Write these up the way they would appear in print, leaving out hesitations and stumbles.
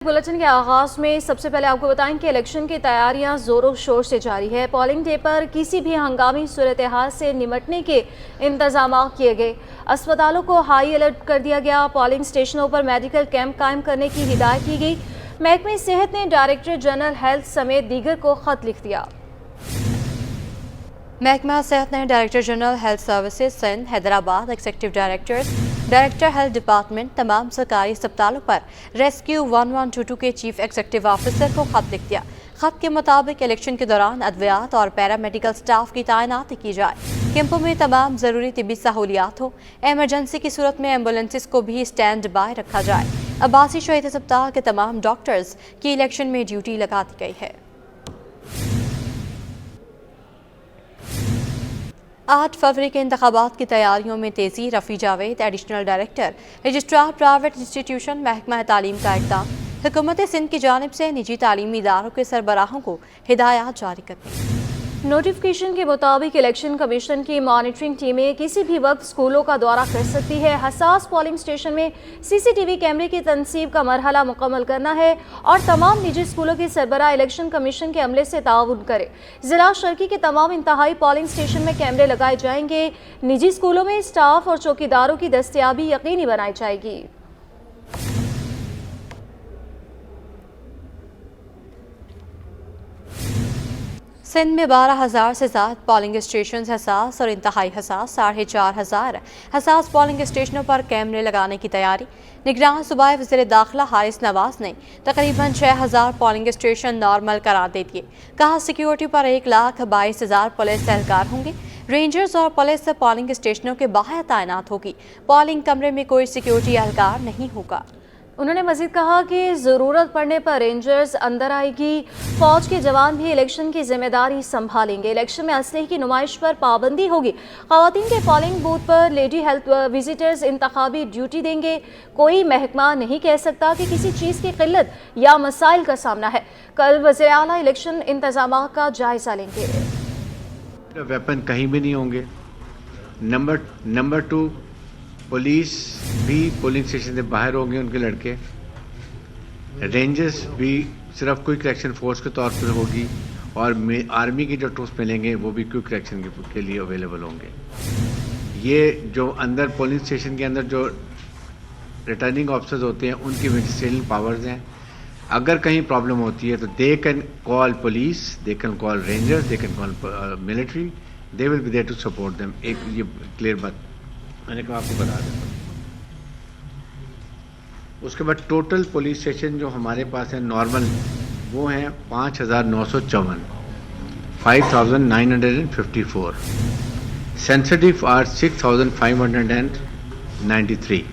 Bulletin के आगाज में सबसे पहले आपको बताएं कि इलेक्शन की तैयारियां जोरों शोर से जारी है। पोलिंग डे पर किसी भी हंगामी सूरत हाल से निपटने के इंतजाम किए गए। अस्पतालों को हाई अलर्ट कर दिया गया। पोलिंग स्टेशनों पर मेडिकल कैंप कायम करने की हिदायत की गई। महकमे सेहत ने डायरेक्टर जनरल हेल्थ समेत दीगर को खत लिख दिया। महकमा सेहत ने director general health services Sindh, Hyderabad, executive directors, director health department, तमाम सरकारी अस्पतालों पर रेस्क्यू 1122 के चीफ एग्जीक्यूटिव ऑफिसर को खत लिख दिया। खत के मुताबिक इलेक्शन के दौरान अद्वियात और पैरामेडिकल स्टाफ की तैनाती की जाए। कैंपों में तमाम ज़रूरी तिबी सहूलियात हो। एमरजेंसी की सूरत में एम्बुलेंसेस को भी स्टैंड बाय रखा जाए। अब्बासी शहीद अस्पताल के तमाम डॉक्टर्स की इलेक्शन में ड्यूटी लगा दी गई है। 8 फरवरी के इंतखाबात की तैयारियों में तेज़ी। Rafi Javed, additional director registrar private institution, महकमा तालीम का इक़दाम। हुकूमत सिंध की जानिब से निजी तालीमी इदारों के सरबराहों को हिदायत जारी करने। नोटिफिकेशन के मुताबिक इलेक्शन कमीशन की मॉनिटरिंग टीमें किसी भी वक्त स्कूलों का दौरा कर सकती है। हसास पोलिंग स्टेशन में सीसीटीवी कैमरे की तनसीब का मरहला मुकम्मल करना है और तमाम निजी स्कूलों के सरबराह इलेक्शन कमीशन के अमले से ताउन करे। जिला शर्की के तमाम इंतहाई पोलिंग स्टेशन में कैमरे लगाए जाएंगे। निजी स्कूलों में स्टाफ और चौकीदारों की दस्तयाबी यकीनी बनाई जाएगी। सिंध में 12,000 से ज़्यादा पोलिंग स्टेशन हसास और इंतहाई हसास 4,500 हसास पोलिंग स्टेशनों पर कैमरे लगाने की तैयारी। निगरान सूबाई वज़ीर दाखिला हारिस नवाज ने तकरीबन 6,000 पोलिंग स्टेशन नॉर्मल करार दे दिए। कहा सिक्योरिटी पर 1,22,000 पुलिस एहलकार होंगे। रेंजर्स और पुलिस पोलिंग स्टेशनों के बाहर तैनात होगी। पोलिंग कमरे में कोई सिक्योरिटी एहलकार नहीं होगा। उन्होंने मजीद कहा कि ज़रूरत पड़ने पर रेंजर्स अंदर आएगी। फौज के जवान भी इलेक्शन की जिम्मेदारी संभालेंगे। इलेक्शन में असलहे की नुमाइश पर पाबंदी होगी। ख़वातीन के पोलिंग बूथ पर लेडी हेल्थ विजिटर्स इंतखाबी ड्यूटी देंगे। कोई महकमा नहीं कह सकता कि किसी चीज़ की किल्लत या मसाइल का सामना है। कल वज़ीर आला इलेक्शन इंतजाम का जायजा लेंगे। वेपन कहीं भी नहीं होंगे। नंबर 2, पुलिस भी पोलिंग स्टेशन से बाहर होंगे, उनके लड़के। रेंजर्स भी सिर्फ क्विक एक्शन फोर्स के तौर पर होगी और आर्मी की जो ट्रूप्स मिलेंगे वो भी क्विक एक्शन के लिए अवेलेबल होंगे। ये जो अंदर पोलिंग स्टेशन के अंदर जो रिटर्निंग ऑफिसर्स होते हैं उनकी वेजिटेरियल पावर्स हैं। अगर कहीं प्रॉब्लम होती है तो they can call police, they can call rangers, they can call military, they will be there to support them. एक ये क्लियर बात मैंने कहा आपको बता देता हूँ। उसके बाद टोटल पुलिस स्टेशन जो हमारे पास है नॉर्मल वो हैं 5,954, 5,954। Sensitive are 6,593।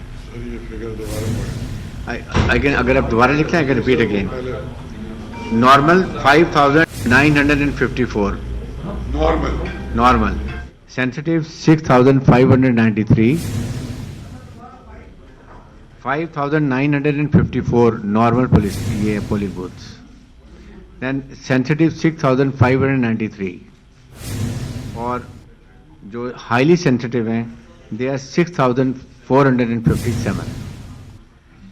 अगर आप दोबारा लिख लें, अगर repeat again. Normal 5,954 normal. Sensitive 6,593, 5,954 normal police ये पोलिंग बूथ्स। देन सेंसिटिव 6,593 और जो हाईली सेंसिटिव हैं they are 6,457।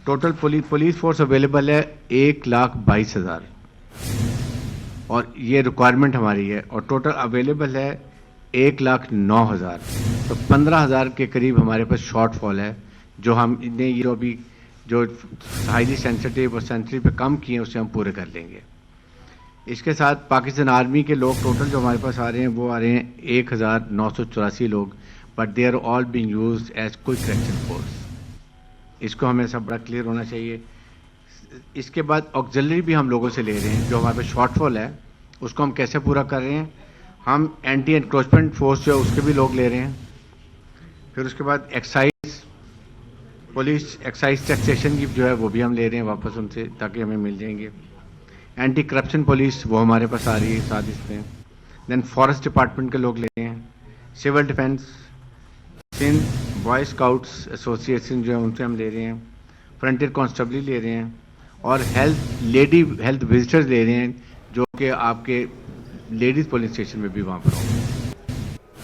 Total police force available है 1,22,000 और ये रिक्वायरमेंट हमारी है। और टोटल अवेलेबल है 1,09,000। तो 15,000 के करीब हमारे पास शॉर्टफॉल है जो हमने ये अभी जो हाईली सेंसिटिव और सेंसिटिव पे कम किए हैं उसे हम पूरे कर लेंगे। इसके साथ पाकिस्तान आर्मी के लोग टोटल जो हमारे पास आ रहे हैं वो आ रहे हैं 1,984 लोग, but they are all being used as quick action force. इसको हमें सब बड़ा क्लियर होना चाहिए। इसके बाद ऑक्सिलरी भी हम लोगों से ले रहे हैं। जो हमारे पास शॉर्टफॉल है उसको हम कैसे पूरा कर रहे हैं, हम एंटी एनक्रोचमेंट फोर्स जो है उसके भी लोग ले रहे हैं। फिर उसके बाद एक्साइज पुलिस, एक्साइज टैक्सेशन की जो है वो भी हम ले रहे हैं वापस उनसे ताकि हमें मिल जाएंगे। एंटी करप्शन पुलिस वो हमारे पास आ रही है साथ इसमें। देन फॉरेस्ट डिपार्टमेंट के लोग ले रहे हैं। Civil defence, Sindh boy scouts association जो है उनसे हम ले रहे हैं। फ्रंटियर कांस्टेबल ले रहे हैं और लेडी हेल्थ विजिटर्स ले रहे हैं जो कि आपके लेडीज़ पोलिंग स्टेशन में भी वहाँ पर होंगे।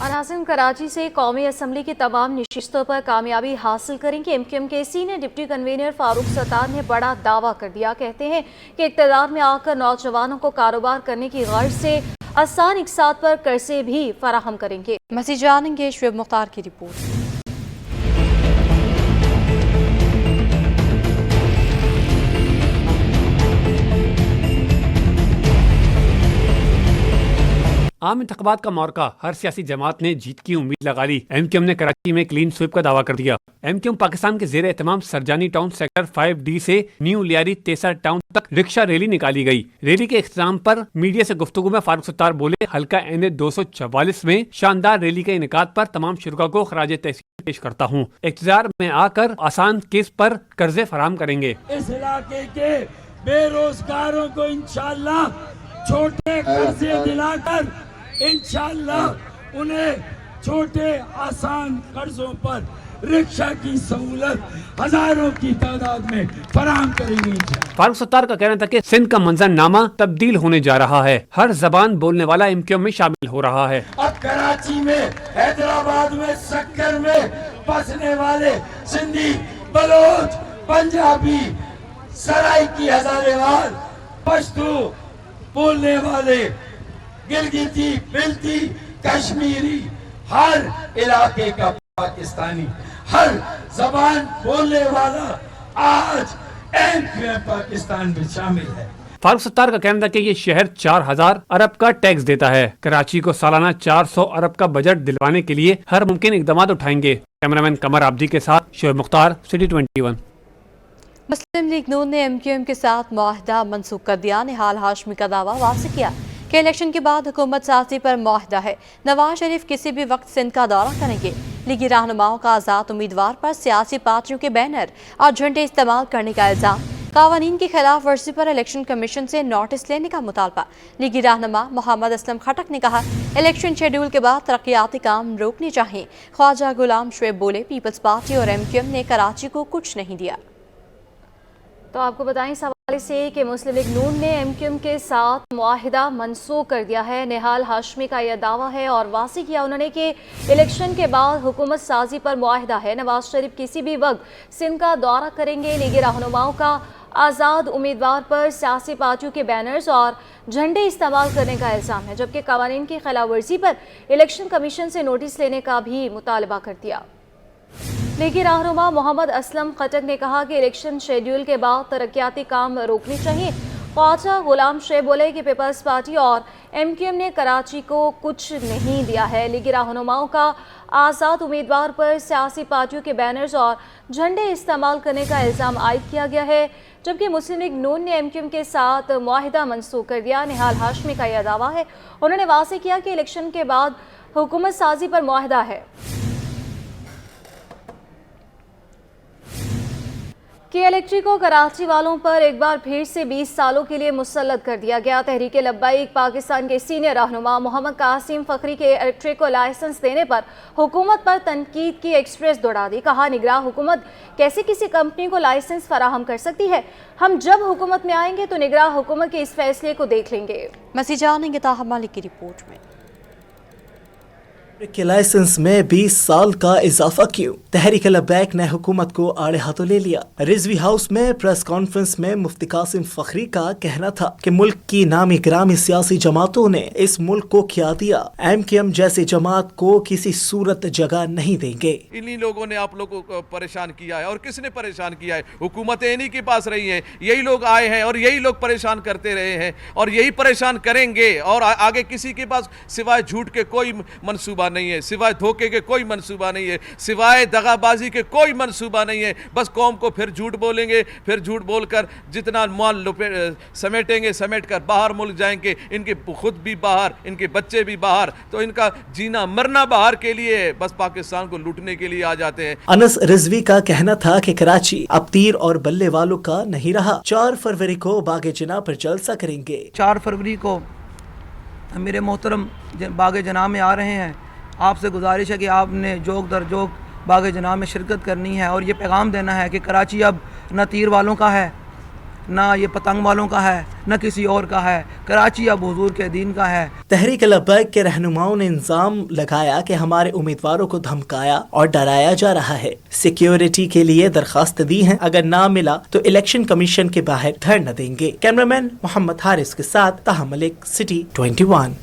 नाज़रीन, कराची से कौमी असम्बली की तमाम नशिस्तों पर कामयाबी हासिल करेंगे। MQM के senior deputy convener Farooq Sattar ने बड़ा दावा कर दिया। कहते हैं कि इक़्तिदार में आकर नौजवानों को कारोबार करने की गर्ज से आसान इक़साद पर कर्जे भी फराहम करेंगे। मज़ीद जानेंगे शुएब मुख्तार की रिपोर्ट। आम इंतखाबात का मौका, हर सियासी जमात ने जीत की उम्मीद लगा ली। MQM ने कराची में क्लीन स्वीप का दावा कर दिया। MQM पाकिस्तान के जेर एहतमाम सरजानी टाउन सेक्टर 5D से न्यू लियारी तेसर टाउन तक रिक्शा रैली निकाली गई। रैली के इख्तिताम पर मीडिया से गुफ्तगू में फारूक सत्तार बोले, हल्का NA 244 में शानदार रैली के इनेकाद पर तमाम शुरका को खराज तहसीन पेश करता हूँ। इक़्तिदार में आकर आसान किस्त पर कर्जे फराहम करेंगे। इस इलाके के बेरोजगारों को इंशाअल्लाह छोटे कर्जे दिलाकर इंशाअल्लाह उन्हें छोटे आसान कर्जों पर रिक्शा की सहूलत हजारों की तादाद में फराहम करेंगे। फारूक सत्तार का कहना था कि सिंध का मंजरनामा तब्दील होने जा रहा है। हर जबान बोलने वाला MQM में शामिल हो रहा है। अब कराची में, हैदराबाद में, सक्कर में बसने वाले सिंधी, बलोच, पंजाबी, सराइकी, हजारेवाल, पश्तो बोलने वाले, गिलगिती, बिल्ती, कश्मीरी, हर इलाके का पाकिस्तानी, हर जबान बोलने वाला आज MQM पाकिस्तान में शामिल है। फारूक सत्तार का कहना था कि ये शहर 4000 अरब का टैक्स देता है। कराची को सालाना 400 अरब का बजट दिलवाने के लिए हर मुमकिन इक़दाम उठाएंगे। कैमरामैन कमर आब्दी के साथ शुएब मुख्तार, सिटी 21। मुस्लिम लीग नून ने MQM के साथ मुआहदा मनसूख कर दिया। निहाल हाशमी का दावा वाज़ेह किया कि इलेक्शन के बाद हुकूमत साजी पर मुआहदा है। नवाज शरीफ किसी भी वक्त सिंध का दौरा करेंगे। लीगी रहनुमाओं का आज़ाद उम्मीदवार पर सियासी पार्टियों के बैनर और झंडे इस्तेमाल करने का इल्ज़ाम। कानून की खिलाफ वर्जी पर इलेक्शन कमीशन से नोटिस लेने का मुतालबा। लीगी रहनुमा मोहम्मद असलम खटक ने कहा, इलेक्शन शेड्यूल के बाद तरक्याती काम रोकने चाहिए। ख्वाजा गुलाम शुएब बोले, पीपल्स पार्टी और MQM ने कराची को कुछ नहीं दिया। तो आपको बताएं इस हवाले से कि मुस्लिम लीग नून ने MQM के साथ मुआहिदा मनसूख कर दिया है। निहाल हाशमी का यह दावा है और वाज़ेह किया उन्होंने कि इलेक्शन के बाद हुकूमत साजी पर मुआहिदा है। नवाज शरीफ किसी भी वक्त सिंध का दौरा करेंगे। लीगी रहनुमाओं का आज़ाद उम्मीदवार पर सियासी पार्टियों के बैनर्स और झंडे इस्तेमाल करने का इल्ज़ाम है, जबकि कानून की खिलाफ वर्जी पर इलेक्शन कमीशन से नोटिस लेने का भी मुतालबा कर दिया। लीगी रहनुमा मोहम्मद असलम खटक ने कहा कि इलेक्शन शेड्यूल के बाद तरक्याती काम रोकने चाहिए। ख्वाजा गुलाम शुएब बोले कि पीपल्स पार्टी और MQM ने कराची को कुछ नहीं दिया है। लीगी रहनुमाओं का आज़ाद उम्मीदवार पर सियासी पार्टियों के बैनर्स और झंडे इस्तेमाल करने का इल्ज़ाम आयद किया गया है, जबकि मुस्लिम लीग नून ने MQM के साथ मुआहिदा मनसूख कर दिया। निहाल हाशमी का यह दावा है। उन्होंने वाज़ेह किया कि इलेक्शन के बाद हुकूमत साजी पर मुआहिदा है कि इलेक्ट्रिक को कराची वालों पर एक बार फिर से 20 सालों के लिए मुसल्लत कर दिया गया। तहरीक लब्बाइक पाकिस्तान के सीनियर रहनुमा मोहम्मद कासिम फखरी के इलेक्ट्रिक को लाइसेंस देने पर हुकूमत पर तनकीद की एक्सप्रेस दौड़ा दी। कहा, निगरान हुकूमत कैसे किसी कंपनी को लाइसेंस फराहम कर सकती है? हम जब हुकूमत में आएंगे तो निगरान हुकूमत के इस फैसले को देख लेंगे। मसीह जानेंगे ताहा मालिक की रिपोर्ट में। के लाइसेंस में 20 साल का इजाफा क्यों? तहरीक लब्बैक ने हुकूमत को आड़े हाथों ले लिया। रिजवी हाउस में प्रेस कॉन्फ्रेंस में मुफ्ती कासिम फखरी का कहना था कि मुल्क की नामी ग्रामी सियासी जमातों ने इस मुल्क को खिया दिया। MQM जैसी जमात को किसी सूरत जगह नहीं देंगे। इन्हीं लोगों ने आप लोगों को परेशान किया है। और किसने परेशान किया है? हुकूमतें इन्हीं के पास रही हैं, यही लोग आए हैं और यही लोग परेशान करते रहे हैं और यही परेशान करेंगे। और आगे किसी के पास सिवाय झूठ के कोई मंसूबा नहीं है, सिवाय धोखे के कोई मंसूबा नहीं है, सिवाय दगाबाजी के कोई मंसूबा नहीं है। बस कौम को फिर झूठ बोलेंगे, फिर झूठ बोलकर जितना माल समेटेंगे, समेट कर बाहर मुल्क जाएंगे। इनके खुद भी बाहर, इनके बच्चे भी बाहर, तो इनका जीना मरना बाहर के लिए, बस पाकिस्तान को लूटने के लिए आ जाते हैं। अनस रिजवी का कहना था कि कराची अब तीर और बल्ले वालों का नहीं रहा। 4 फरवरी को बागे जना पर जलसा करेंगे। 4 फरवरी को मेरे मोहतरम बागे जना में आ रहे हैं। आपसे गुजारिश है कि आपने जोक दर जोक बागे जना में शिरकत करनी है और ये पैगाम देना है कि कराची अब न तीर वालों का है, نہ یہ پتنگ والوں کا ہے نہ کسی اور کا ہے، کراچی اب حضور کے دین کا ہے۔ تحریک لبیک کے رہنماؤں نے الزام لگایا کہ ہمارے امیدواروں کو دھمکایا اور ڈرایا جا رہا ہے، سیکیورٹی کے لیے درخواست دی ہیں، اگر نہ ملا تو الیکشن کمیشن کے باہر دھرنا دیں گے۔ کیمرامین محمد حارث کے ساتھ طاہر ملک، سٹی 21۔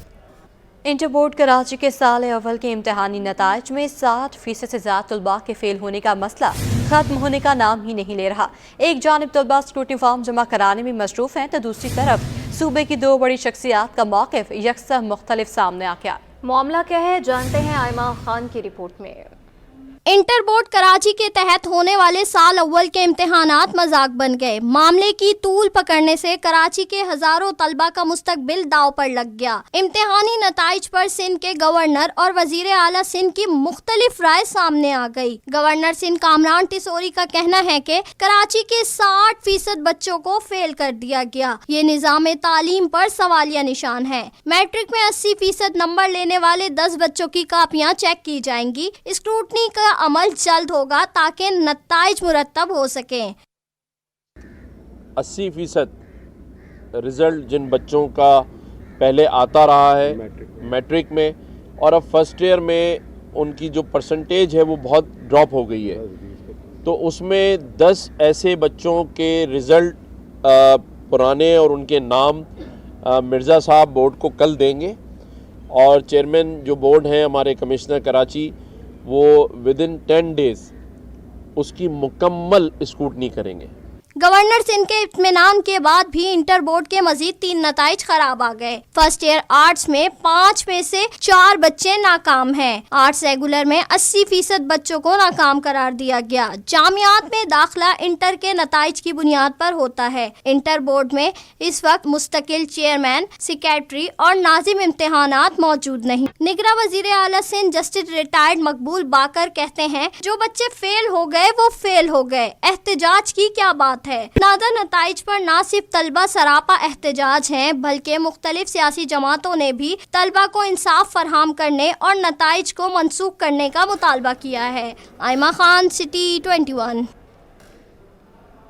انٹر بورڈ کراچی کے سال اول کے امتحانی نتائج میں 60% سے زیادہ طلباء کے فیل ہونے کا مسئلہ ختم ہونے کا نام ہی نہیں لے رہا۔ ایک جانب طلباء اسکروٹنی فارم جمع کرانے میں مصروف ہیں تو دوسری طرف صوبے کی 2 بڑی شخصیات کا موقف یکساں مختلف سامنے آ گیا۔ معاملہ کیا ہے جانتے ہیں آئمہ خان کی رپورٹ میں۔ انٹر بورڈ کراچی کے تحت ہونے والے سال اول کے امتحانات مذاق بن گئے۔ معاملے کی طول پکڑنے سے کراچی کے ہزاروں طلبہ کا مستقبل داؤ پر لگ گیا۔ امتحانی نتائج پر سندھ کے گورنر اور وزیر اعلیٰ سندھ کی مختلف رائے سامنے آ گئی۔ گورنر سندھ کامران ٹیسوری کا کہنا ہے کہ کراچی کے 60% بچوں کو فیل کر دیا گیا۔ یہ نظام تعلیم پر سوالیہ نشان ہے۔ میٹرک میں 80% نمبر لینے والے 10 بچوں کی کاپیاں چیک کی جائیں گی۔ اسکروٹنی کا عمل جلد ہوگا تاکہ نتائج مرتب ہو سکیں۔ 80% رزلٹ جن بچوں کا پہلے آتا رہا ہے میٹرک میں، اور اب فرسٹ ایئر میں ان کی جو پرسنٹیج ہے وہ بہت ڈراپ ہو گئی ہے، تو اس میں 10 ایسے بچوں کے رزلٹ پرانے اور ان کے نام مرزا صاحب بورڈ کو کل دیں گے، اور چیئرمین جو بورڈ ہیں ہمارے کمشنر کراچی، وہ ودن 10 days اس کی مکمل اسکروٹنی کریں گے۔ گورنر سندھ کے اطمینان کے بعد بھی انٹر بورڈ کے مزید 3 نتائج خراب آ گئے۔ فرسٹ ایئر آرٹس میں 5 میں سے 4 بچے ناکام ہیں۔ آرٹس ریگولر میں 80% بچوں کو ناکام قرار دیا گیا۔ جامعات میں داخلہ انٹر کے نتائج کی بنیاد پر ہوتا ہے۔ انٹر بورڈ میں اس وقت مستقل چیئرمین، سیکریٹری اور ناظم امتحانات موجود نہیں۔ نگراں وزیر اعلیٰ سندھ جسٹس ریٹائرڈ مقبول باقر کہتے ہیں جو بچے فیل ہو گئے وہ فیل ہو گئے، احتجاج کی کیا بات ہے۔ نادر نتائج پر نہ صرف طلبہ سراپا احتجاج ہیں بلکہ مختلف سیاسی جماعتوں نے بھی طلبہ کو انصاف فراہم کرنے اور نتائج کو منسوخ کرنے کا مطالبہ کیا ہے۔ آئمہ خان، سٹی 21۔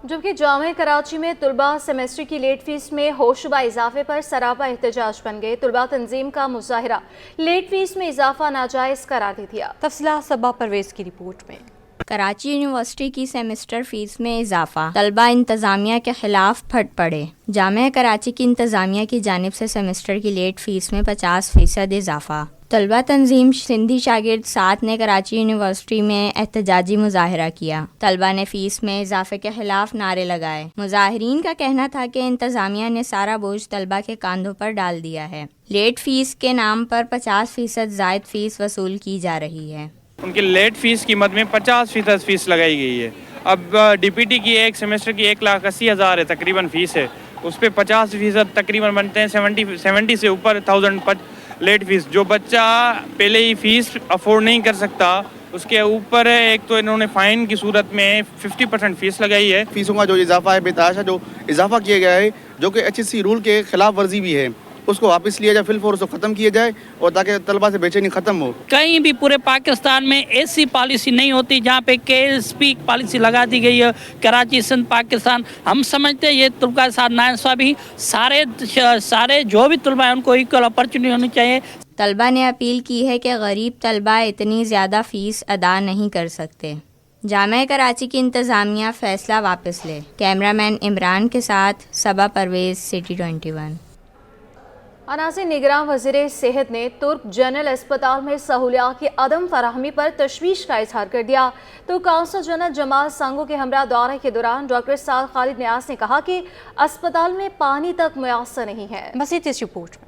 جبکہ جامعہ کراچی میں طلباء سیمسٹر کی لیٹ فیس میں ہوشبہ اضافے پر سراپا احتجاج بن گئے۔ طلباء تنظیم کا مظاہرہ لیٹ فیس میں اضافہ ناجائز قرار دے دیا۔ تفصیلات صبا پرویز کی رپورٹ میں۔ کراچی یونیورسٹی کی سیمسٹر فیس میں اضافہ، طلبہ انتظامیہ کے خلاف پھٹ پڑے۔ جامعہ کراچی کی انتظامیہ کی جانب سے سیمسٹر کی لیٹ فیس میں 50% اضافہ۔ طلبہ تنظیم سندھی شاگرد 7 نے کراچی یونیورسٹی میں احتجاجی مظاہرہ کیا۔ طلبہ نے فیس میں اضافے کے خلاف نعرے لگائے۔ مظاہرین کا کہنا تھا کہ انتظامیہ نے سارا بوجھ طلبہ کے کاندھوں پر ڈال دیا ہے۔ لیٹ فیس کے نام پر 50% زائد فیس وصول کی جا رہی ہے۔ ان کی لیٹ فیس قیمت میں 50% فیس لگائی گئی ہے۔ اب ڈی پی ٹی کی ایک سیمسٹر کی 1,80,000 ہے تقریباً فیس ہے، اس پہ 50% تقریباً بنتے ہیں 70 سے اوپر 1000 لیٹ فیس۔ جو بچہ پہلے ہی فیس افورڈ نہیں کر سکتا اس کے اوپر ایک تو انہوں نے فائن کی صورت میں 50% فیس لگائی ہے۔ فیسوں کا جو اضافہ ہے، بے تحاشا جو اضافہ کیا گیا ہے، جو کہ HSC رول کے خلاف ورزی بھی ہے، اس کو واپس لیا جائے، فل فور اس کو ختم کیا جائے، اور تاکہ طلبہ سے بے چینی ختم ہو۔ کہیں بھی پورے پاکستان میں ایسی پالیسی نہیں ہوتی جہاں پہ KSP پالیسی لگا دی گئی ہے۔ کراچی، سندھ، پاکستان، ہم سمجھتے ہیں یہ طلبہ کے ساتھ ناانصافی، سارے جو بھی طلبہ ہیں ان کو ایکول اپرچونٹی ہونی چاہیے۔ طلبہ نے اپیل کی ہے کہ غریب طلبہ اتنی زیادہ فیس ادا نہیں کر سکتے۔ جامعہ کراچی کی انتظامیہ فیصلہ واپس لے۔ کیمرہ مین عمران کے ساتھ صبا پرویز، سٹی 21۔ عناصر نگراں وزیر صحت نے ترک جنرل اسپتال میں سہولیات کی عدم فراہمی پر تشویش کا اظہار کر دیا تو کونسل جنرل جمال سنگو کے ہمراہ دورے کے دوران ڈاکٹر سعد خالد نیاز نے کہا کہ اسپتال میں پانی تک میسر نہیں ہے۔ مزید اس رپورٹ میں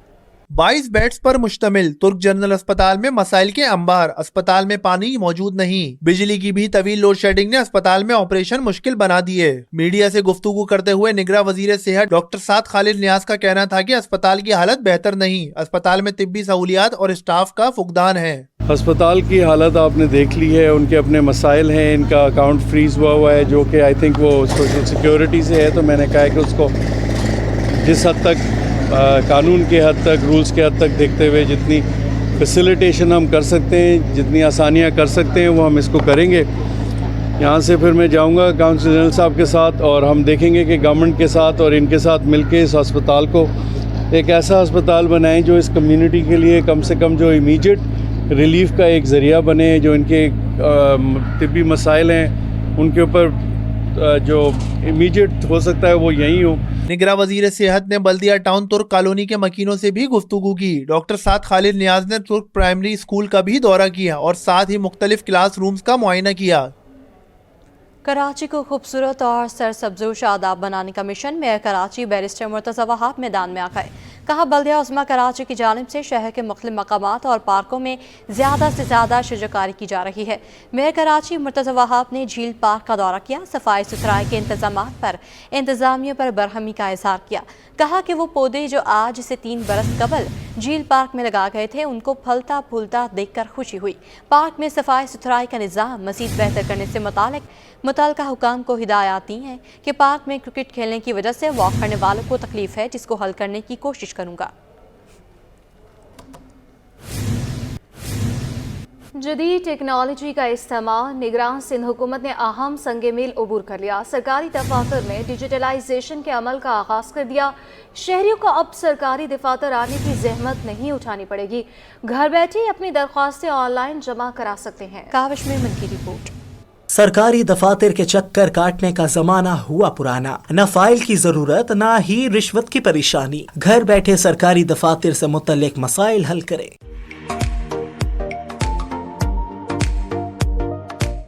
22 بیڈز پر مشتمل ترک جنرل اسپتال میں مسائل کے انبار۔ اسپتال میں پانی موجود نہیں، بجلی کی بھی طویل لوڈ شیڈنگ نے اسپتال میں آپریشن مشکل بنا دیے۔ میڈیا سے گفتگو کرتے ہوئے نگراں وزیر صحت ڈاکٹر سعد خالد نیاز کا کہنا تھا کہ اسپتال کی حالت بہتر نہیں، اسپتال میں طبی سہولیات اور اسٹاف کا فقدان ہے۔ اسپتال کی حالت آپ نے دیکھ لی ہے، ان کے اپنے مسائل ہیں، ان کا اکاؤنٹ فریز ہوا ہے جو کہ آئی تھنک وہ سوشل سیکیورٹی سے ہے، تو میں نے کہا کہ اس کو جس حد تک قانون کے حد تک، رولز کے حد تک دیکھتے ہوئے جتنی فیسیلیٹیشن ہم کر سکتے ہیں، جتنی آسانیاں کر سکتے ہیں وہ ہم اس کو کریں گے۔ यहाँ से फिर मैं जाऊँगा काउंसिल जनरल साहब के साथ और हम देखेंगे कि गवर्नमेंट के साथ और इनके साथ मिलके इस अस्पताल को एक ऐसा अस्पताल बनाएं जो इस कम्युनिटी के लिए कम से कम जो इमीडिएट रिलीफ का एक ज़रिया बने, जो इनके तिब्बी मसाइल हैं उनके ऊपर जो इमीडिएट हो सकता है वो यहीं हो। निगरां वजीर सेहत ने बल्दिया टाउन तुर्क कॉलोनी के मकीनों से भी गुफ्तगू की। डॉक्टर साद खालिद नियाज ने तुर्क प्राइमरी स्कूल का भी दौरा किया और साथ ही मुख्तलिफ क्लास रूम्स का मुआयना किया। कराची को खूबसूरत और सरसब्ज व शादाब बनाने का mission mayor Karachi barrister Murtaza Wahab मैदान में आ गए। कहा बल्दिया उज़्मा कराची की जानिब से शहर के मुख्तलिफ मकामात और पार्कों में ज़्यादा से ज़्यादा शजरकारी की जा रही है। मेयर कराची मुर्तज़ा वहाब ने झील पार्क का दौरा किया, सफाई सुथराई के इंतजामात पर इंतजामिया पर बरहमी का इज़हार किया। कहा कि वो पौधे जो आज से 3 बरस कबल झील पार्क में लगा गए थे उनको फलता फूलता देखकर खुशी हुई। पार्क में सफाई सुथराई का निज़ाम मज़ीद बेहतर करने से मुतल्लिका हुकाम को हिदायत दी हैं कि पार्क में क्रिकेट खेलने की वजह से वॉक करने वालों को तकलीफ है, जिसको हल करने की कोशिश करूँगा। जदीद टेक्नोलॉजी का इस्तेमाल निगरान सिंध हुकूमत ने अहम संगे मील अबूर कर लिया। सरकारी दफातर में डिजिटलाइजेशन के अमल का आगाज कर दिया। शहरियों को अब सरकारी दफातर आने की जहमत नहीं उठानी पड़ेगी, घर बैठे अपनी दरख्वास्तें ऑनलाइन जमा करा सकते हैं। काविश मेमन की रिपोर्ट। सरकारी दफातर के चक्कर काटने का जमाना हुआ पुराना। न फाइल की जरूरत न ही रिश्वत की परेशानी। घर बैठे सरकारी दफातर से मुतल्लिक मसाइल हल करें।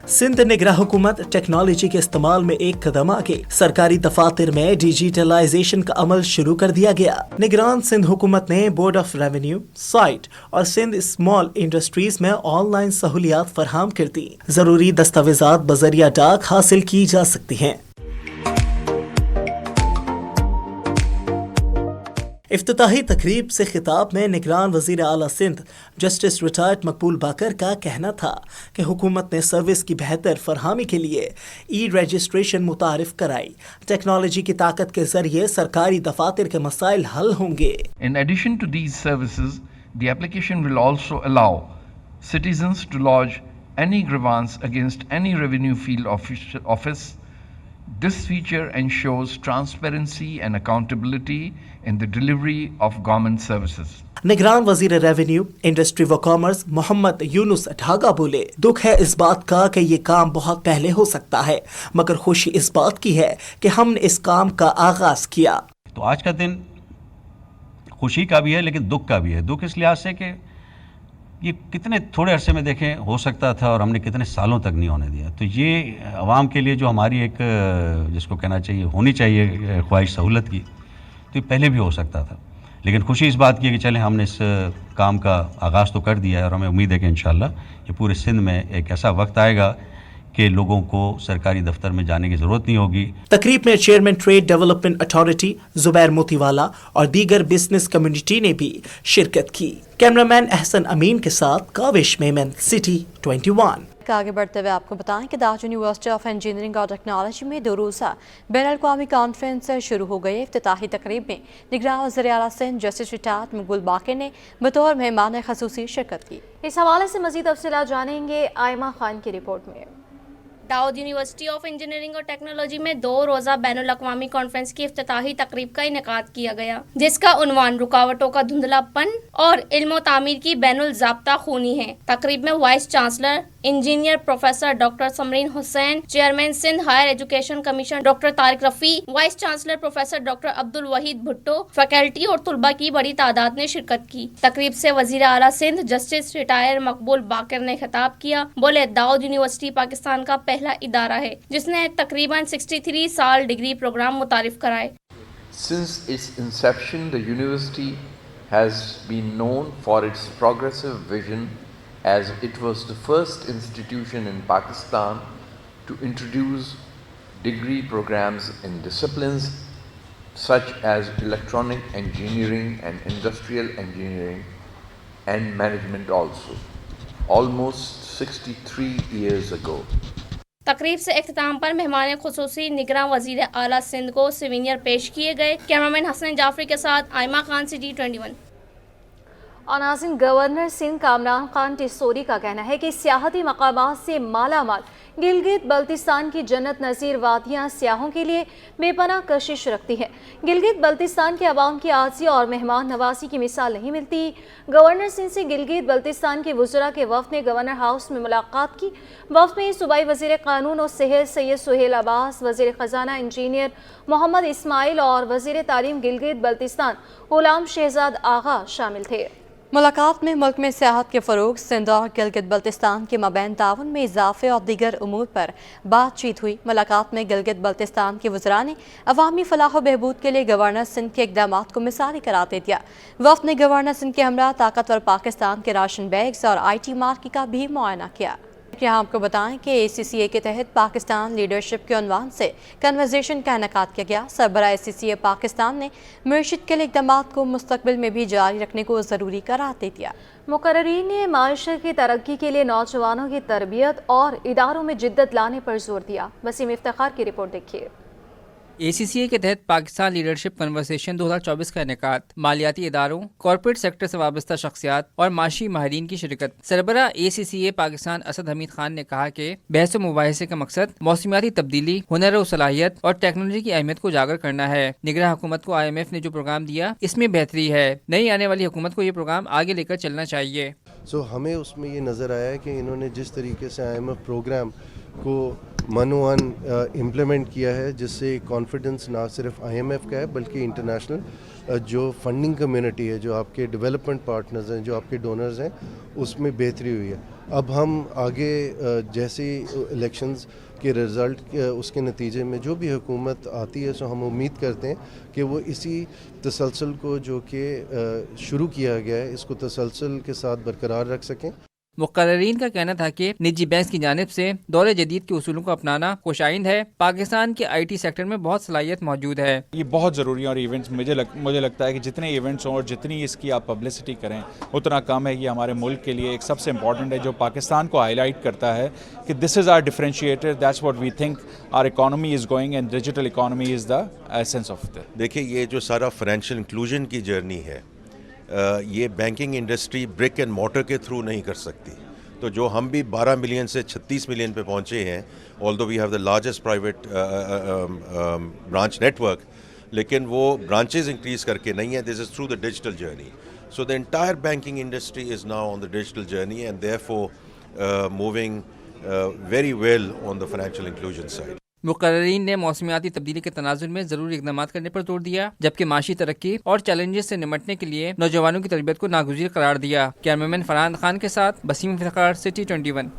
सिंध निगरां हुकूमत टेक्नोलॉजी के इस्तेमाल में एक कदम आगे। सरकारी दफातर में डिजिटलाइजेशन का अमल शुरू कर दिया गया। निगरान सिंध हुकूमत ने बोर्ड ऑफ रेवेन्यू साइट और सिंध स्मॉल इंडस्ट्रीज में ऑनलाइन सहूलियात फराहम कर दी। जरूरी दस्तावेजात बजरिया डाक हासिल की जा सकती हैं। इफ्तिताही तकरीब से खिताब में निगरान वजीर आला सिंध जस्टिस रिटायर्ड मकबूल बाकर का कहना था कि हुकूमत ने सर्विस की बेहतर फरहामी के लिए ई रजिस्ट्रेशन मुतारिफ कराई। टेक्नोलॉजी की ताकत के जरिए सरकारी दफातर के मसाइल हल होंगे। In addition to these services, the application will also allow citizens to lodge any grievance against any revenue field office. This feature ensures transparency and accountability in the delivery of government services. निगरान वजीर revenue industry व commerce Mohammad Yunus ढागा बोले, दुख है इस बात का कि ये काम बहुत पहले हो सकता है, मगर खुशी इस बात की है कि हमने इस काम का आगाज किया। तो आज का दिन खुशी का भी है लेकिन दुख का भी है। दुख इस लिहाज से कि ये कितने थोड़े अरसे में देखें हो सकता था और हमने कितने सालों तक नहीं होने दिया। तो ये आवाम के लिए जो हमारी एक जिसको कहना चाहिए होनी चाहिए ख्वाहिश सहूलत की, तो ये पहले भी हो सकता था। लेकिन खुशी इस बात की है कि चलें हमने इस काम का आगाज़ तो कर दिया है और हमें उम्मीद है कि इंशाअल्लाह ये पूरे सिंध में एक ऐसा वक्त आएगा कि लोगों को सरकारी दफ्तर में जाने की ज़रूरत नहीं होगी। तकरीब में chairman trade development authority Zubair Motiwala और दीगर बिजनेस कम्युनिटी ने भी शिरकत की। कैमरामैन अहसन अमीन के साथ काविश मेमन, सिटी 21। आगे बढ़ते हुए आपको बताएं कि दाज यूनिवर्सिटी ऑफ इंजीनियरिंग और टेक्नोलॉजी में 2 रोज़ा बैनुल-अक़वामी कॉन्फ्रेंस शुरू हो गई। इफ्तिताही तकरीब में निगरान वज़ीर आला सिंध जस्टिस रिटायर्ड मकबूल बाकर ने बतौर मेहमान ख़ुसूसी शिरकत की। इस हवाले से मज़ीद तफसीलात जानेंगे आयमा खान की रिपोर्ट में। दाऊद यूनिवर्सिटी ऑफ इंजीनियरिंग और टेक्नोलॉजी में 2 रोज़ा बैनुल-अक़वामी कॉन्फ्रेंस की इफ्तिताही तकरीब का इनेकाद किया गया, जिसका उन्वान रुकावटों का धुंधलापन और इल्म तामीर की बैनुल ज़ाब्ता खूनी है। तकरीब में vice chancellor engineer professor doctor Samreen Hussain, chairman Sindh higher education commission doctor Tariq Rafi, vice chancellor professor doctor Abdul Waheed Bhutto, faculty और तुलबा की बड़ी तादाद ने शिरकत की। तकरीब से वज़ीर आला सिंध जस्टिस रिटायर्ड मकबूल बाकर ने खिताब किया। बोले, दाऊद यूनिवर्सिटी पाकिस्तान का पहला इदारा है जिसने तकरीबन 63 साल डिग्री प्रोग्राम मुतारिफ कराए। Since its inception, the university has been known for its progressive vision, as it was the first institution in Pakistan to introduce degree programs in disciplines such as electronic engineering and industrial engineering and management also, almost 63 years ago. तकरीब से इख्तिताम पर मेहमान खुसूसी निगरान वजीर आला सिंध को सिवीनियर पेश किए गए। कैमरामैन हसन जाफरी के साथ आयमा खान, सिटी 21। और नाज़रीन, गवर्नर सिंध कामरान खान टिस्सोरी का कहना है कि सियाहती मकामात से माला माल गिलगित बल्तिस्तान की जन्नत नज़ीर वादियाँ सियाहों के लिए बेपनाह कशिश रखती हैं। गिलगित बल्तिस्तान के अवाम की आजी और मेहमान नवाजी की मिसाल नहीं मिलती। गवर्नर सिंध से गिलगित बल्तिस्तान के वुज़रा के वफ़द ने गवर्नर हाउस में मुलाकात की। वफ़द में सूबाई वज़ीर क़ानून और सेहत सैयद सुहेल अब्बास, वज़ीर ख़जाना इंजीनियर मोहम्मद इस्माइल और वज़ीर तालीम गिलगित बल्तिस्तान ग़ुलाम शहजाद आगा शामिल थे। मुलाकात में मुल्क में सियाहत के फ़रोग़, सिंध और गिलगित बल्तिस्तान के मबैन ताउन में इजाफे और दीगर उमूर पर बातचीत हुई। मुलाकात में गिलगित बल्तिस्तान के वज़रा ने अवामी फलाह बहबूद के लिए गवर्नर सिंध के इक़दामात को मिसाली करार दे दिया। वफ़द ने गवर्नर सिंध के हमरा ताकतवर पाकिस्तान के राशन बैग्स और IT मार्केट का भी मुआयना किया। यहाँ आपको बताएं कि ACCA के तहत पाकिस्तान लीडरशिप के उन्वान से कन्वर्सेशन का इनेकाद किया गया। सरबरा ACCA पाकिस्तान ने मईशत के लिए इक़दामात को मुस्तक़बिल में भी जारी रखने को ज़रूरी करार दे दिया। मुकर्रीन ने माशरे की तरक्की के लिए नौजवानों की तरबियत और इदारों में जिद्दत लाने पर जोर दिया। वसीम इफ्तिखार की रिपोर्ट देखिए। ACCA के तहत पाकिस्तान लीडरशिप कन्वर्सेशन 2024 का इनेकाद, मालियाती इदारों, कॉर्पोरेट सेक्टर से वाबस्ता शख्सियात और माशी माहिरीन की शिरकत। सरबरा ACCA पाकिस्तान असद हमीद खान ने कहा कि बहस व मुबाहिसे का मकसद मौसमियाती तब्दीली, हुनर और सलाहियत और टेक्नोलॉजी की अहमियत को उजागर करना है। निगरान हुकूमत को IMF ने जो प्रोग्राम दिया, इसमें बेहतरी है। नई आने वाली हुकूमत को ये प्रोग्राम आगे लेकर चलना चाहिए। हमें उसमें ये नज़र आया है कि इन्होंने जिस तरीके से IMF प्रोग्राम को मनोवन इम्प्लीमेंट किया है, जिससे कॉन्फिडेंस ना सिर्फ IMF का है बल्कि इंटरनेशनल जो फंडिंग कम्युनिटी है, जो आपके डेवलपमेंट पार्टनर्स हैं, जो आपके डोनर्स हैं, उसमें बेहतरी हुई है। अब हम आगे जैसे इलेक्शंस के रिज़ल्ट उसके नतीजे में जो भी हुकूमत आती है, सो हम उम्मीद करते हैं कि वो इसी तसलसल को जो कि शुरू किया गया है, इसको तसलसल के साथ बरकरार रख सकें। मुकर्रीन का कहना था कि निजी बैंक की जानिब से दौरे जदीद के उसूलों को अपनाना खुशाइंद है। पाकिस्तान के IT सेक्टर में बहुत सलाहियत मौजूद है। ये बहुत ज़रूरी है और इवेंट्स मुझे लगता है कि जितने इवेंट्स हों और जितनी इसकी आप पब्लिसिटी करें उतना कम है। ये हमारे मुल्क के लिए एक सबसे इम्पॉर्टेंट है, जो पाकिस्तान को हाईलाइट करता है कि this is our differentiator, that's what we think our economy is going and digital economy is the essence of the. देखिए, ये जो सारा फाइनेंशियल इंक्लूजन की जर्नी है, ये banking industry brick and motor के थ्रू नहीं कर सकती। तो जो हम भी 12 मिलियन से 36 मिलियन पे पहुंचे हैं, although we have the largest private branch network, लेकिन वो ब्रांचेस इंक्रीज करके नहीं है। This is through the digital journey. So the entire banking industry is now on the digital journey and therefore moving very well on the financial inclusion side. मुकर्रीन ने मौसमियाती तब्दीली के तनाजुर में ज़रूरी इक़दामात करने पर जोर दिया, जबकि माशी तरक्की और चैलेंजेस से निमटने के लिए नौजवानों की तरबियत को नागुज़ीर करार दिया। कैमरामैन फरहान खान के साथ वसीम इफ्तिखार, सिटी 21।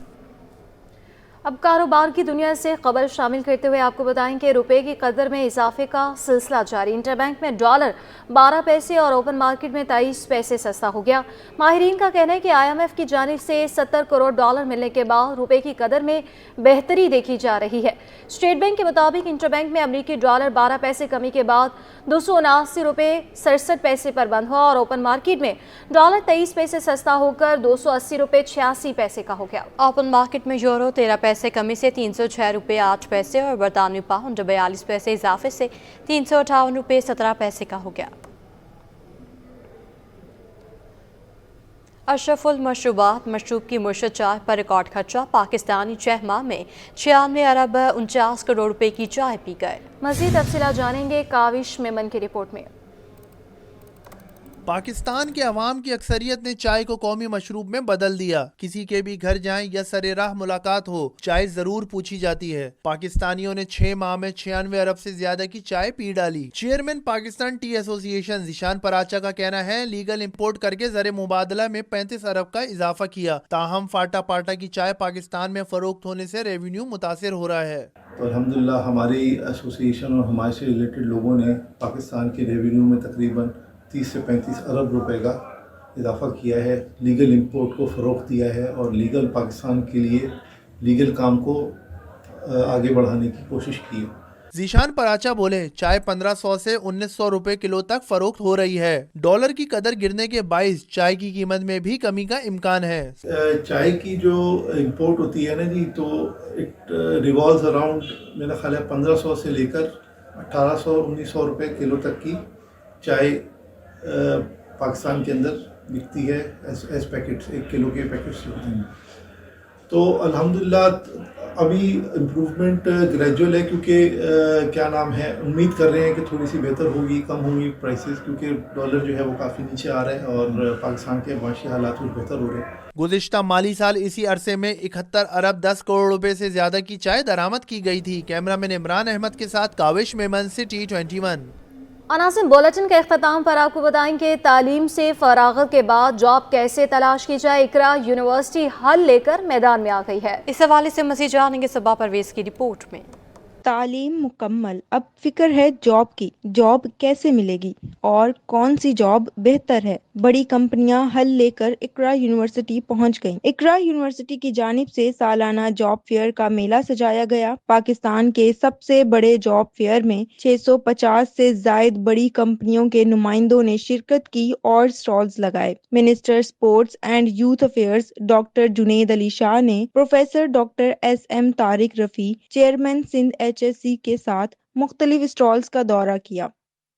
अब कारोबार की दुनिया से खबर शामिल करते हुए आपको बताएं कि रुपए की कदर में इजाफे का सिलसिला जारी। इंटरबैंक में डॉलर 12 पैसे और ओपन मार्केट में 23 पैसे सस्ता हो गया। माहिरीन का कहना है कि IMF की जानिब से 70 करोड़ डॉलर मिलने के बाद रुपए की कदर में बेहतरी देखी जा रही है। स्टेट बैंक के मुताबिक इंटरबैंक में अमरीकी डॉलर 12 पैसे कमी के बाद 279 रुपये 67 पैसे पर बंद हुआ और ओपन मार्केट में डॉलर 23 पैसे सस्ता होकर 280 रुपये 86 पैसे का हो गया। ओपन मार्केट में यूरो 13 पैसे कमी से 306 रुपये 8 पैसे और बरतानवी पाउंड 42 पैसे इजाफे से 358 रुपये 17 पैसे का हो गया। अशरफुल मशरूबात मशरूब की मुर्शद चाय पर रिकॉर्ड खर्चा। पाकिस्तानी 6 माह में 96 अरब 49 करोड़ रुपए की चाय पी गए। मज़ीद तफसीलात जानेंगे काविश मेमन की रिपोर्ट में। पाकिस्तान के अवाम की अक्सरियत ने चाय को कौमी मशरूब में बदल दिया। किसी के भी घर जाएं या सरे राह मुलाकात हो, चाय जरूर पूछी जाती है। पाकिस्तानियों ने 6 माह में 96 अरब से ज्यादा की चाय पी डाली। Chairman Pakistan T association Zeeshan Paracha का कहना है, लीगल इंपोर्ट करके ज़र मुबादला में 35 अरब का इजाफा किया। ताहम फाटा पाटा की चाय पाकिस्तान में फरोख्त होने से रेवेन्यू मुतासिर हो रहा है। तो अल्हम्दुलिल्लाह हमारी एसोसिएशन और हमारे से रिलेटेड लोगों ने पाकिस्तान के रेवेन्यू में तकरीबन 30 से 35 अरब रुपए का इजाफा किया है। लीगल इंपोर्ट को फ़रोग़ दिया है और लीगल पाकिस्तान के लिए लीगल काम को आगे बढ़ाने की कोशिश की है। ज़ीशान पराचा बोले, चाय 1500 से 1900 रुपए किलो तक फरोख्त हो रही है। डॉलर की कदर गिरने के बाइस चाय की कीमत में भी कमी का इम्कान है। चाय की जो इंपोर्ट होती है ना जी, तो इट रिवॉल्व्स अराउंड मेरा ख्याल है 1500 से लेकर 1800-1900 रुपए किलो तक की चाय पाकिस्तान के अंदर बिकती है। एस पैकेट्स 1 किलो के पैकेट्स होते हैं। तो अल्हम्दुलिल्लाह अभी इम्प्रूवमेंट ग्रेजुअल है, क्योंकि क्या नाम है, उम्मीद कर रहे हैं कि थोड़ी सी बेहतर होगी, कम होंगी प्राइसेस, क्योंकि डॉलर जो है वो काफ़ी नीचे आ रहा है और पाकिस्तान के माशी हालात कुछ बेहतर हो रहे हैं। गुज़िश्ता माली साल इसी अरसे में 71 अरब 10 करोड़ रुपए से ज्यादा की चाय दरामद की गई थी। कैमरामैन इमरान अहमद के साथ काविश मेमन, सिटी 21। अनासिम, बुलेटिन के अख्ताम पर आपको बताएं कि तालीम से फरागत के बाद जॉब कैसे तलाश की जाए। इकरा यूनिवर्सिटी हल लेकर मैदान में आ गई है। इस हवाले से मज़ीद जानेंगे सबा परवेज की रिपोर्ट में। तालीम मुकम्मल, अब फिक्र है जॉब की। जॉब कैसे मिलेगी और कौन सी जॉब बेहतर है? बड़ी कंपनियां हल लेकर इकरा यूनिवर्सिटी पहुंच गईं। इकरा यूनिवर्सिटी की जानिब से सालाना जॉब फेयर का मेला सजाया गया। पाकिस्तान के सबसे बड़े जॉब फेयर में 650 से जायद बड़ी कंपनियों के नुमाइंदों ने शिरकत की और स्टॉल्स लगाए। Minister sports and youth affairs doctor Junaid Ali Shah ने professor doctor SM Tariq Rafi, chairman Sindh HSC के साथ मुख्तलिफ स्टॉल्स का दौरा किया।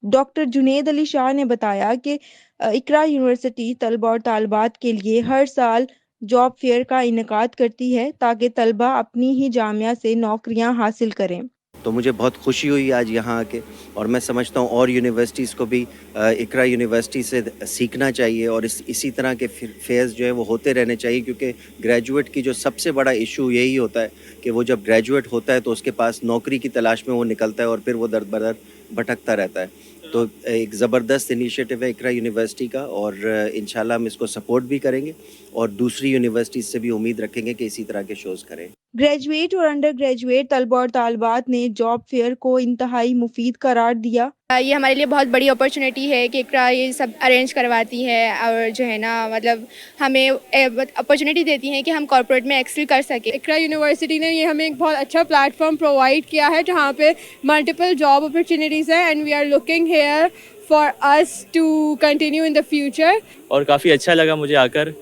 डॉक्टर जुनेद अली शाह ने बताया कि इकरा यूनिवर्सिटी तलबा और तालबात के लिए हर साल जॉब फेयर का इनेकाद करती है ताकि तलबा अपनी ही जामिया से नौकरियां हासिल करें। तो मुझे बहुत खुशी हुई आज यहाँ आके, और मैं समझता हूँ और यूनिवर्सिटीज़ को भी इकरा यूनिवर्सिटी से सीखना चाहिए और इसी तरह के फेयर्स जो है वो होते रहने चाहिए, क्योंकि ग्रेजुएट की जो सबसे बड़ा इशू यही होता है कि वो जब ग्रेजुएट होता है तो उसके पास नौकरी की तलाश में वो निकलता है और फिर वो दर बदर भटकता रहता है। तो एक ज़बरदस्त इनिशिएटिव है इकरा यूनिवर्सिटी का, और इंशाल्लाह हम इसको सपोर्ट भी करेंगे और दूसरी यूनिवर्सिटीज़ से भी उम्मीद रखेंगे कि इसी तरह के शोज़ करें। ग्रेजुएट और अंडर ग्रेजुएट तलबा और तालबात ने जॉब फेयर को इंतहाई मुफीद करार दिया। ये हमारे लिए बहुत बड़ी अपॉर्चुनिटी है कि इकरा ये सब अरेंज करवाती है और जो है ना मतलब हमें अपॉर्चुनिटी देती है कि हम कॉर्पोरेट में एक्सेल कर सकें। इकरा यूनिवर्सिटी ने ये हमें एक बहुत अच्छा प्लेटफॉर्म प्रोवाइड किया है जहाँ पे मल्टीपल जॉब अपॉर्चुनिटीज़ है and we are looking here for us to continue in the future. और काफ़ी अच्छा लगा मुझे आकर।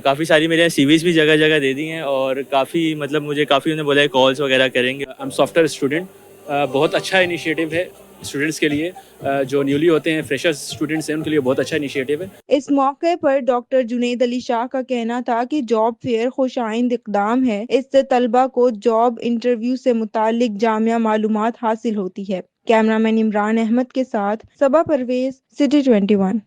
काफ़ी सारी मेरे CVs भी जगह जगह दे दी हैं और काफ़ी मतलब मुझे काफ़ी उन्होंने बोला है कॉल्स वगैरह करेंगे। I am software student. बहुत अच्छा इनिशिएटिव है स्टूडेंट्स के लिए, जो न्यूली होते हैं फ्रेशर्स स्टूडेंट्स हैं उनके लिए बहुत अच्छा इनिशिएटिव है। इस मौके पर डॉक्टर जुनेद अली शाह का कहना था कि जॉब फेयर खुशाइंद इक़दाम है। इससे तलबा को जॉब इंटरव्यू से मुतालिक जामिया मालूमात हासिल होती है। कैमरामैन इमरान अहमद के साथ सबा परवेज, सिटी 21।